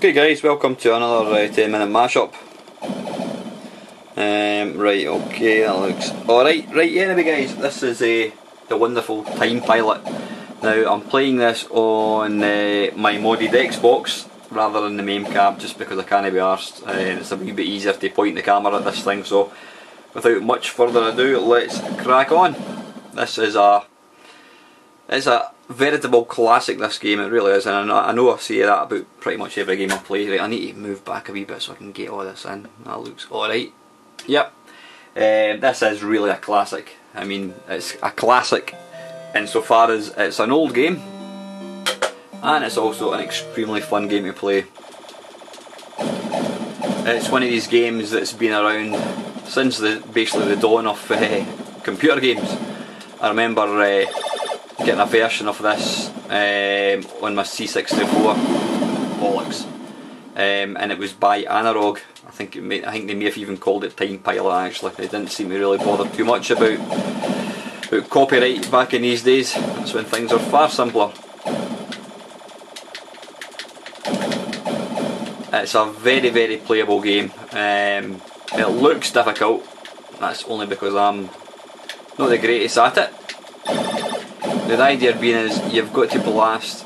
Okay guys, welcome to another 10 minute mashup. Right, okay, that looks alright. Right, anyway guys, this is the wonderful Time Pilot. Now I'm playing this on my modded Xbox rather than the main cab, just because I can't be arsed. It's a wee bit easier to point the camera at this thing, so without much further ado, let's crack on. This is it's a veritable classic, this game, it really is, and I know I say that about pretty much every game I play. Right, I need to move back a wee bit so I can get all this in. That looks alright. Yep. This is really a classic. I mean, it's a classic insofar as it's an old game, and it's also an extremely fun game to play. It's one of these games that's been around since basically the dawn of computer games. I remember getting a version of this on my C64, bollocks, and it was by Analog. I think they may have even called it Time Pilot. Actually, they didn't seem to really bother too much about copyright back in these days. That's when things are far simpler. It's a very, very playable game. It looks difficult. That's only because I'm not the greatest at it. The idea being is you've got to blast.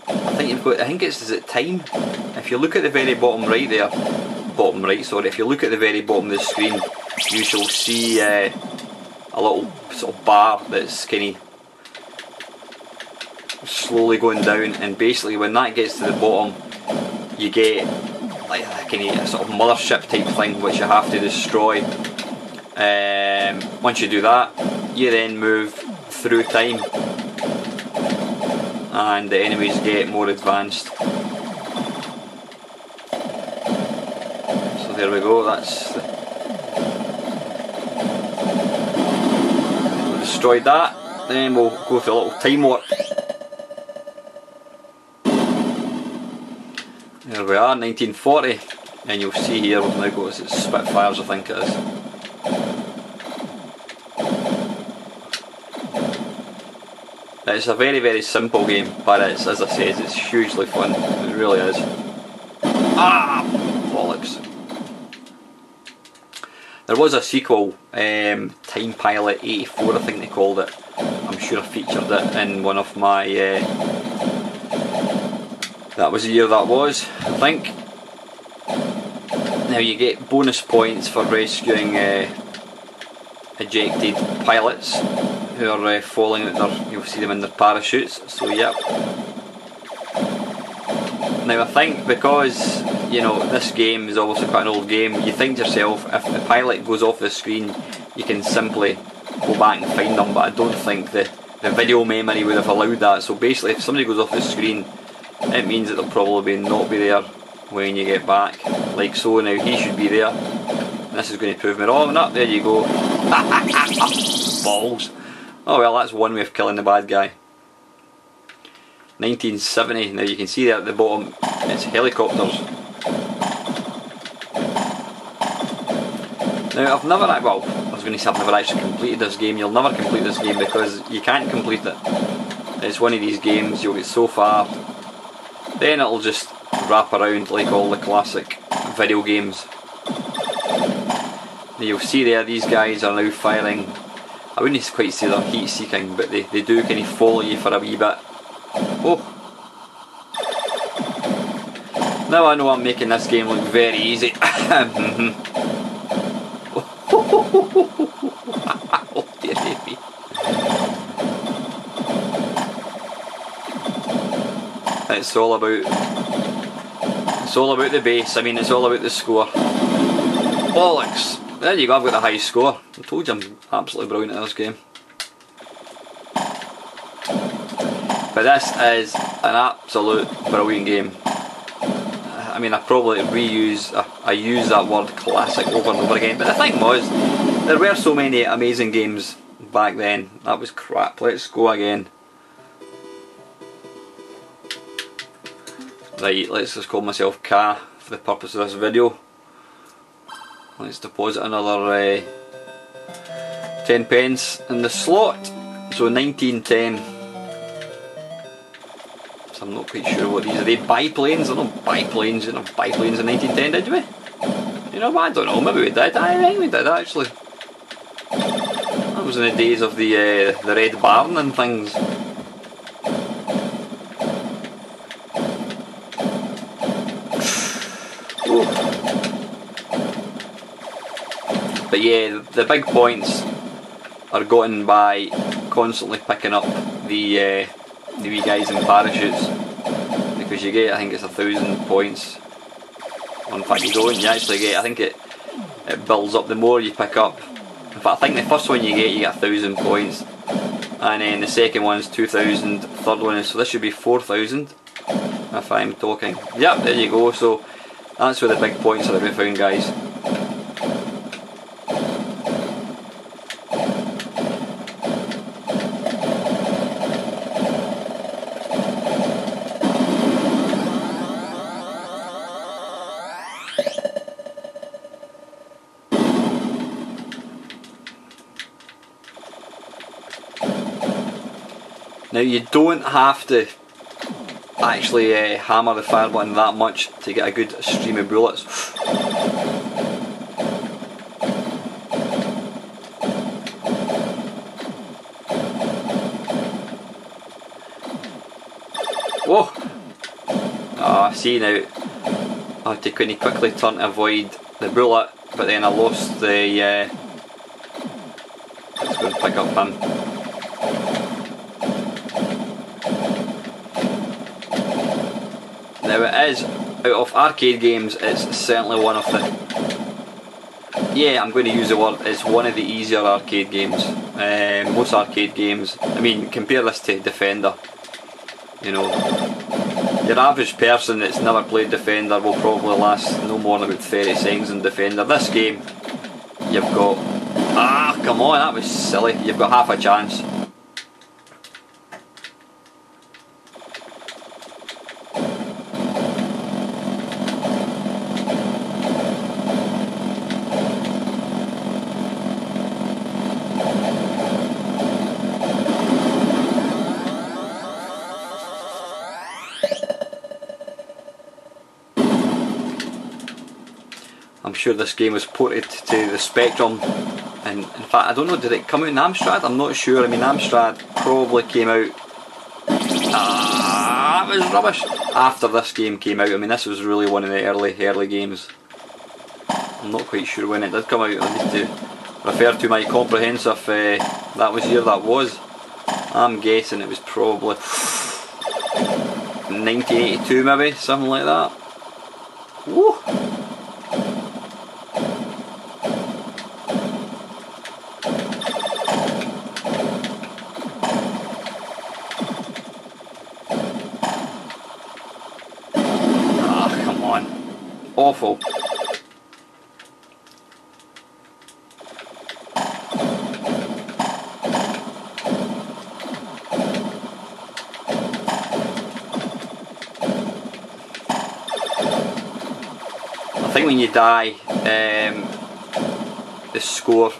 I think is it time? If you look at the very bottom right there, if you look at the very bottom of the screen, you shall see a little sort of bar that's kind of slowly going down, and basically when that gets to the bottom, you get like a kind of sort of mothership type thing which you have to destroy. Once you do that, you then move through time, and the enemies get more advanced. So there we go, we've destroyed that. Then we'll go through a little time warp. There we are, 1940, and you'll see here we've now got Spitfires, I think it is. It's a very, very simple game, but it's, as I said, it's hugely fun. It really is. Ah, bollocks. There was a sequel, Time Pilot 84, I think they called it. I'm sure I featured it in one of my. That was the year that was, I think. Now you get bonus points for rescuing ejected pilots who are falling out you'll see them in their parachutes, so yep. Now I think because, you know, this game is obviously quite an old game, you think to yourself, if the pilot goes off the screen, you can simply go back and find them, but I don't think the video memory would have allowed that. So basically if somebody goes off the screen, it means that they'll probably not be there when you get back, like so. Now he should be there, and this is going to prove me wrong. No, there you go. Balls. Oh well, that's one way of killing the bad guy. 1970, now you can see there at the bottom, it's helicopters. Now I've never actually completed this game. You'll never complete this game because you can't complete it. It's one of these games, you'll get so far, then it'll just wrap around like all the classic video games. Now you'll see there, these guys are now firing. I wouldn't quite say they're heat seeking, but they do kind of follow you for a wee bit. Oh! Now I know I'm making this game look very easy. Oh dear me. It's all about the base. I mean, it's all about the score. Bollocks! There you go, I've got the high score. I told you I'm absolutely brilliant at this game. But this is an absolute brilliant game. I mean, I probably I use that word classic over and over again, but the thing was, there were so many amazing games back then. That was crap. Let's go again. Right, let's just call myself K for the purpose of this video. Let's deposit another 10 pence in the slot. So 1910. It's I'm not quite sure what these are. They biplanes? They're not biplanes. You didn't have biplanes in 1910, did we? You know, I don't know, maybe we did. I think we did actually. That was in the days of the Red Baron and things. But yeah, the big points are gotten by constantly picking up the wee guys in parachutes, because you get, I think it's 1,000 points. In fact, you don't. You actually get, I think it builds up the more you pick up. In fact, I think the first one you get 1,000 points, and then the second one's 2,000. Third one is, so this should be 4,000 if I'm talking. Yep, there you go. So that's where the big points are to be found, guys. Now you don't have to actually hammer the fire button that much to get a good stream of bullets. Whoa! Ah, see now, I had to quickly turn to avoid the bullet, but then I lost the... let's go and pick up him. Now it is, out of arcade games, it's certainly one of the... Yeah, I'm going to use the word, it's one of the easier arcade games. Most arcade games, I mean, compare this to Defender. You know, your average person that's never played Defender will probably last no more than about 30 seconds in Defender. This game, you've got... Ah, come on, that was silly. You've got half a chance. I'm sure this game was ported to the Spectrum, and in fact I don't know, did it come out in Amstrad? I'm not sure. I mean, Amstrad probably came out... Ah, that was rubbish! After this game came out. I mean, this was really one of the early games. I'm not quite sure when it did come out. I need to refer to my comprehensive, that was year that was. I'm guessing it was probably 1982 maybe, something like that. Woo! Awful. I think when you die, the score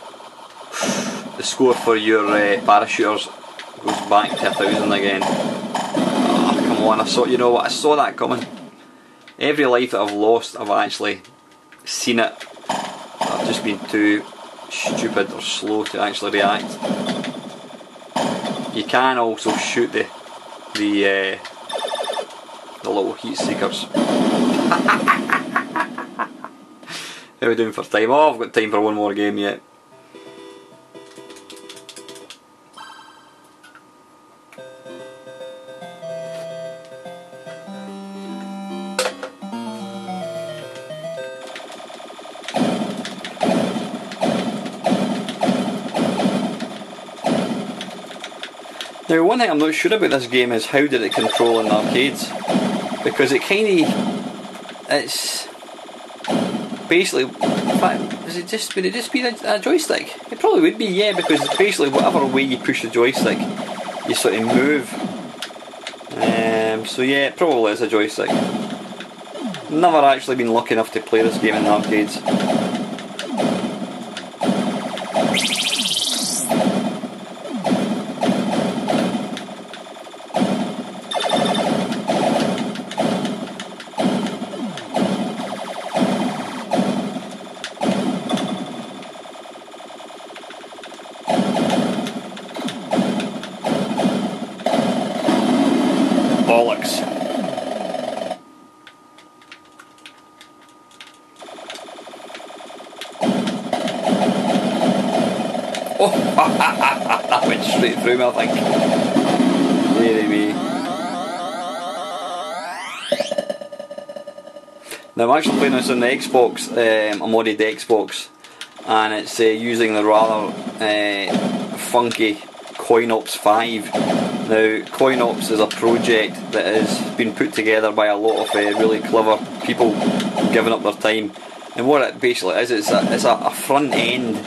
for your parachuters goes back to 1,000 again. Oh, come on! I saw. You know what? I saw that coming. Every life that I've lost, I've actually seen it. I've just been too stupid or slow to actually react. You can also shoot the little heat seekers. How are we doing for time? Oh, I've got time for one more game yet. Now, one thing I'm not sure about this game is how did it control in the arcades, because it it's basically, in fact, would it just be a joystick? It probably would be, yeah, because it's basically whatever way you push the joystick, you sort of move. So yeah, it probably is a joystick. Never actually been lucky enough to play this game in the arcades. That went straight through me, I think. Deary me. Now I'm actually playing this on the Xbox, a modded Xbox, and it's using the rather funky CoinOps 5. Now CoinOps is a project that has been put together by a lot of really clever people giving up their time, and what it basically is, it's a front end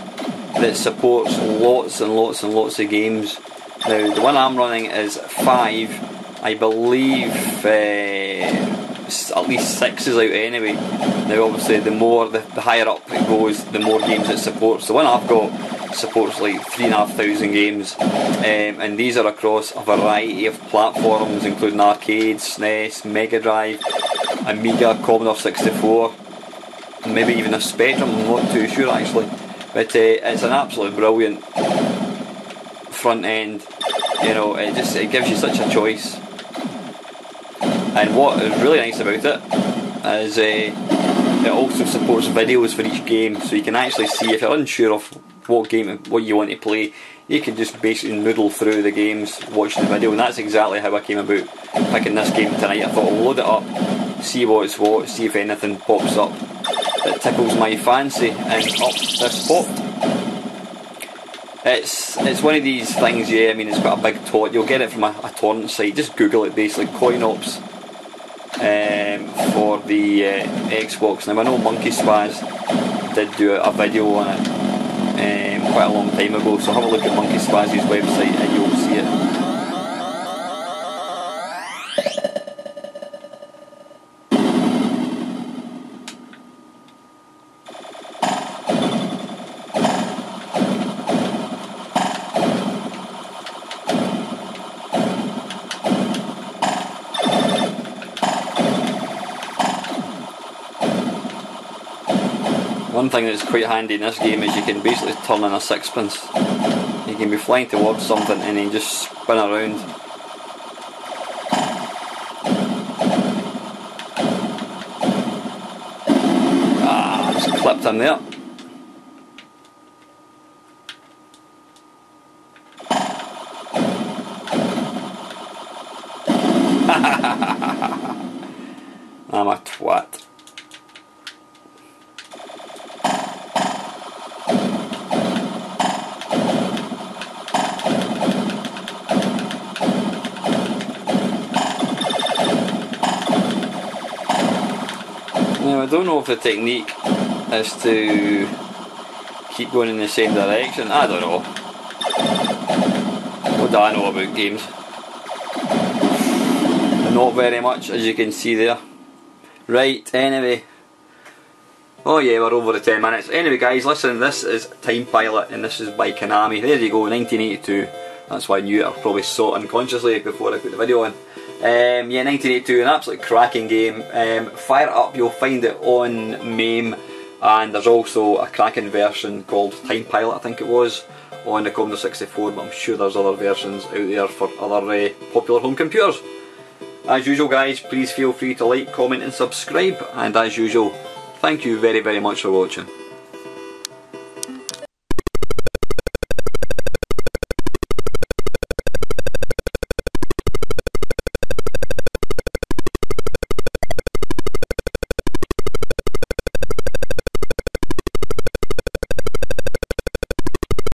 that supports lots and lots and lots of games. Now the one I'm running is 5, I believe at least 6 is out anyway. Now obviously the higher up it goes, the more games it supports. The one I've got supports like 3,500 games, and these are across a variety of platforms including arcade, SNES, Mega Drive, Amiga, Commodore 64, and maybe even a Spectrum, I'm not too sure actually. But it's an absolutely brilliant front end, you know, it gives you such a choice. And what is really nice about it is it also supports videos for each game, so you can actually see if you're unsure of what you want to play, you can just basically noodle through the games watching the video, and that's exactly how I came about picking this game tonight. I thought I'll load it up, see what's what, see if anything pops up that tickles my fancy, and up this popped. It's one of these things, yeah, I mean it's got a big tot, you'll get it from a torrent site, just Google it basically, CoinOps for the Xbox. Now I know Monkey Spaz did do a video on it quite a long time ago, so have a look at Monkey Spaz's website and you'll see it. One thing that's quite handy in this game is you can basically turn in a sixpence. You can be flying towards something and then just spin around. Ah, just clipped in there. I'm a twat. Now I don't know if the technique is to keep going in the same direction, I don't know. What do I know about games? Not very much, as you can see there. Right, anyway. Oh yeah, we're over the 10 minutes. Anyway guys, listen, this is Time Pilot and this is by Konami. There you go, 1982. That's why I knew it, I probably saw it unconsciously before I put the video on. Yeah, 1982, an absolute cracking game. Fire it up, you'll find it on MAME, and there's also a cracking version called Time Pilot, I think it was, on the Commodore 64, but I'm sure there's other versions out there for other popular home computers. As usual guys, please feel free to like, comment and subscribe, and as usual, thank you very very much for watching.